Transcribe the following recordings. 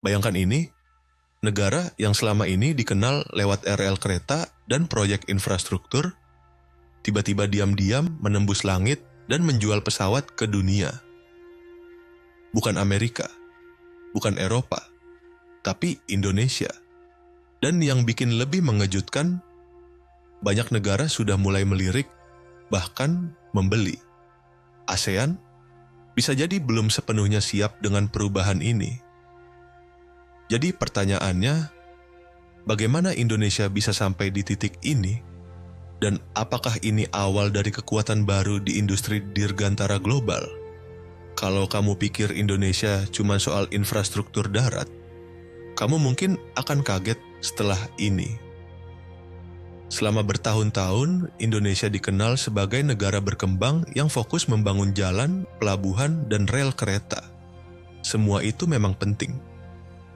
Bayangkan ini, negara yang selama ini dikenal lewat RL kereta dan proyek infrastruktur, tiba-tiba diam-diam menembus langit dan menjual pesawat ke dunia. Bukan Amerika, bukan Eropa, tapi Indonesia. Dan yang bikin lebih mengejutkan, banyak negara sudah mulai melirik, bahkan membeli. ASEAN bisa jadi belum sepenuhnya siap dengan perubahan ini. Jadi pertanyaannya, bagaimana Indonesia bisa sampai di titik ini? Dan apakah ini awal dari kekuatan baru di industri dirgantara global? Kalau kamu pikir Indonesia cuma soal infrastruktur darat, kamu mungkin akan kaget setelah ini. Selama bertahun-tahun, Indonesia dikenal sebagai negara berkembang yang fokus membangun jalan, pelabuhan, dan rel kereta. Semua itu memang penting.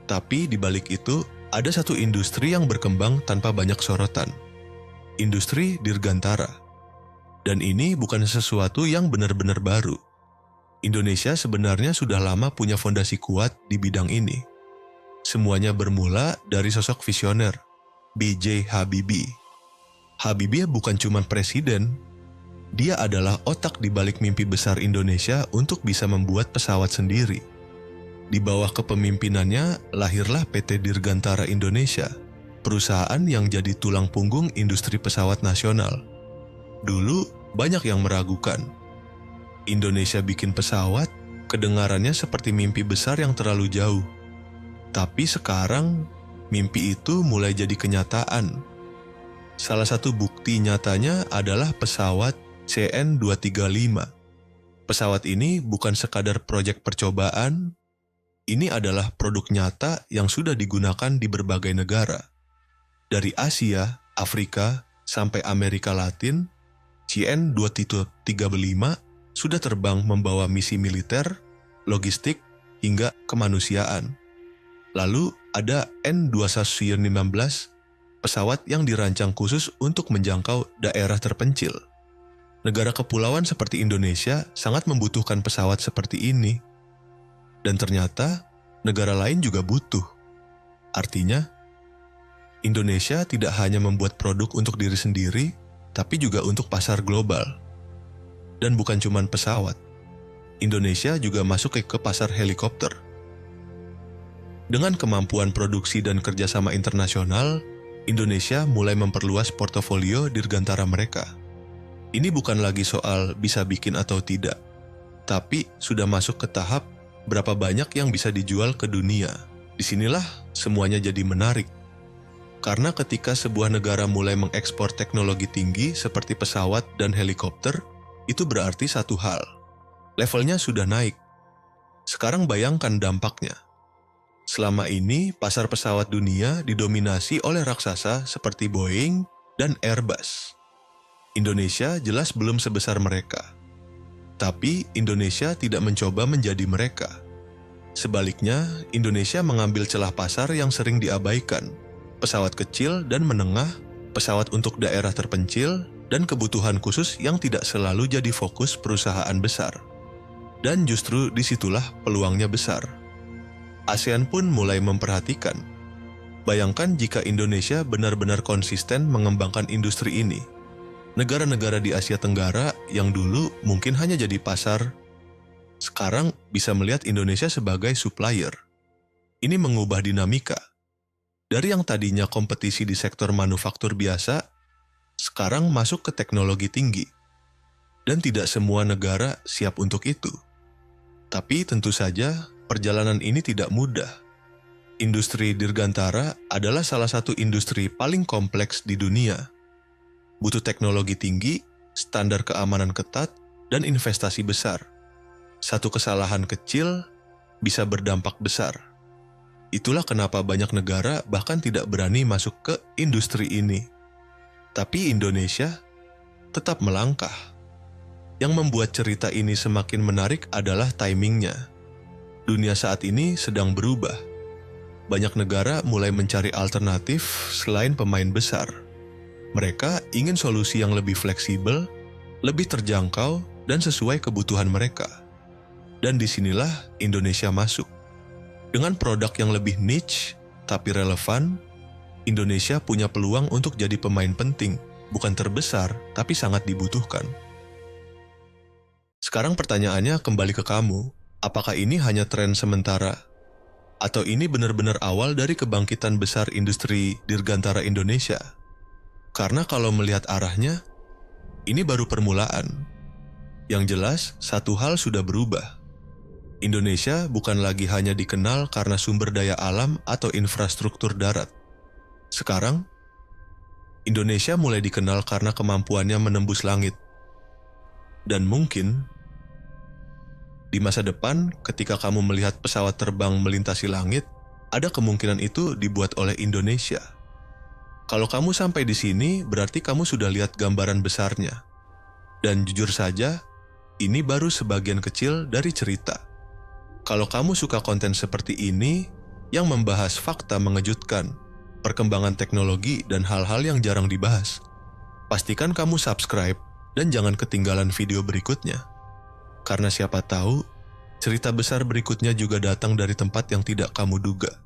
Tapi di balik itu, ada satu industri yang berkembang tanpa banyak sorotan. Industri dirgantara. Dan ini bukan sesuatu yang benar-benar baru. Indonesia sebenarnya sudah lama punya fondasi kuat di bidang ini. Semuanya bermula dari sosok visioner, B.J. Habibie. Habibie bukan cuma presiden, dia adalah otak di balik mimpi besar Indonesia untuk bisa membuat pesawat sendiri. Di bawah kepemimpinannya lahirlah PT Dirgantara Indonesia, perusahaan yang jadi tulang punggung industri pesawat nasional. Dulu banyak yang meragukan. Indonesia bikin pesawat, kedengarannya seperti mimpi besar yang terlalu jauh. Tapi sekarang, mimpi itu mulai jadi kenyataan. Salah satu bukti nyatanya adalah pesawat CN-235. Pesawat ini bukan sekadar proyek percobaan, ini adalah produk nyata yang sudah digunakan di berbagai negara. Dari Asia, Afrika, sampai Amerika Latin, CN-235 sudah terbang membawa misi militer, logistik, hingga kemanusiaan. Lalu ada N-219, pesawat yang dirancang khusus untuk menjangkau daerah terpencil. Negara kepulauan seperti Indonesia sangat membutuhkan pesawat seperti ini. Dan ternyata negara lain juga butuh. Artinya, Indonesia tidak hanya membuat produk untuk diri sendiri, tapi juga untuk pasar global. Dan bukan cuma pesawat. Indonesia juga masuk ke pasar helikopter. Dengan kemampuan produksi dan kerjasama internasional, Indonesia mulai memperluas portofolio dirgantara mereka. Ini bukan lagi soal bisa bikin atau tidak, tapi sudah masuk ke tahap berapa banyak yang bisa dijual ke dunia. Disinilah semuanya jadi menarik. Karena ketika sebuah negara mulai mengekspor teknologi tinggi seperti pesawat dan helikopter, itu berarti satu hal. Levelnya sudah naik. Sekarang bayangkan dampaknya. Selama ini, pasar pesawat dunia didominasi oleh raksasa seperti Boeing dan Airbus. Indonesia jelas belum sebesar mereka. Tapi Indonesia tidak mencoba menjadi mereka. Sebaliknya, Indonesia mengambil celah pasar yang sering diabaikan. Pesawat kecil dan menengah, pesawat untuk daerah terpencil, dan kebutuhan khusus yang tidak selalu jadi fokus perusahaan besar. Dan justru disitulah peluangnya besar. ASEAN pun mulai memperhatikan. Bayangkan jika Indonesia benar-benar konsisten mengembangkan industri ini. Negara-negara di Asia Tenggara yang dulu mungkin hanya jadi pasar, sekarang bisa melihat Indonesia sebagai supplier. Ini mengubah dinamika. Dari yang tadinya kompetisi di sektor manufaktur biasa, sekarang masuk ke teknologi tinggi. Dan tidak semua negara siap untuk itu. Tapi tentu saja, perjalanan ini tidak mudah. Industri dirgantara adalah salah satu industri paling kompleks di dunia. Butuh teknologi tinggi, standar keamanan ketat, dan investasi besar. Satu kesalahan kecil bisa berdampak besar. Itulah kenapa banyak negara bahkan tidak berani masuk ke industri ini. Tapi Indonesia tetap melangkah. Yang membuat cerita ini semakin menarik adalah timingnya. Dunia saat ini sedang berubah. Banyak negara mulai mencari alternatif selain pemain besar. Mereka ingin solusi yang lebih fleksibel, lebih terjangkau, dan sesuai kebutuhan mereka. Dan disinilah Indonesia masuk. Dengan produk yang lebih niche tapi relevan, Indonesia punya peluang untuk jadi pemain penting, bukan terbesar tapi sangat dibutuhkan. Sekarang pertanyaannya kembali ke kamu, apakah ini hanya tren sementara? Atau ini benar-benar awal dari kebangkitan besar industri dirgantara Indonesia? Karena kalau melihat arahnya, ini baru permulaan. Yang jelas, satu hal sudah berubah. Indonesia bukan lagi hanya dikenal karena sumber daya alam atau infrastruktur darat. Sekarang, Indonesia mulai dikenal karena kemampuannya menembus langit. Dan mungkin, di masa depan ketika kamu melihat pesawat terbang melintasi langit, ada kemungkinan itu dibuat oleh Indonesia. Kalau kamu sampai di sini, berarti kamu sudah lihat gambaran besarnya. Dan jujur saja, ini baru sebagian kecil dari cerita. Kalau kamu suka konten seperti ini, yang membahas fakta mengejutkan, perkembangan teknologi, dan hal-hal yang jarang dibahas, pastikan kamu subscribe dan jangan ketinggalan video berikutnya. Karena siapa tahu, cerita besar berikutnya juga datang dari tempat yang tidak kamu duga.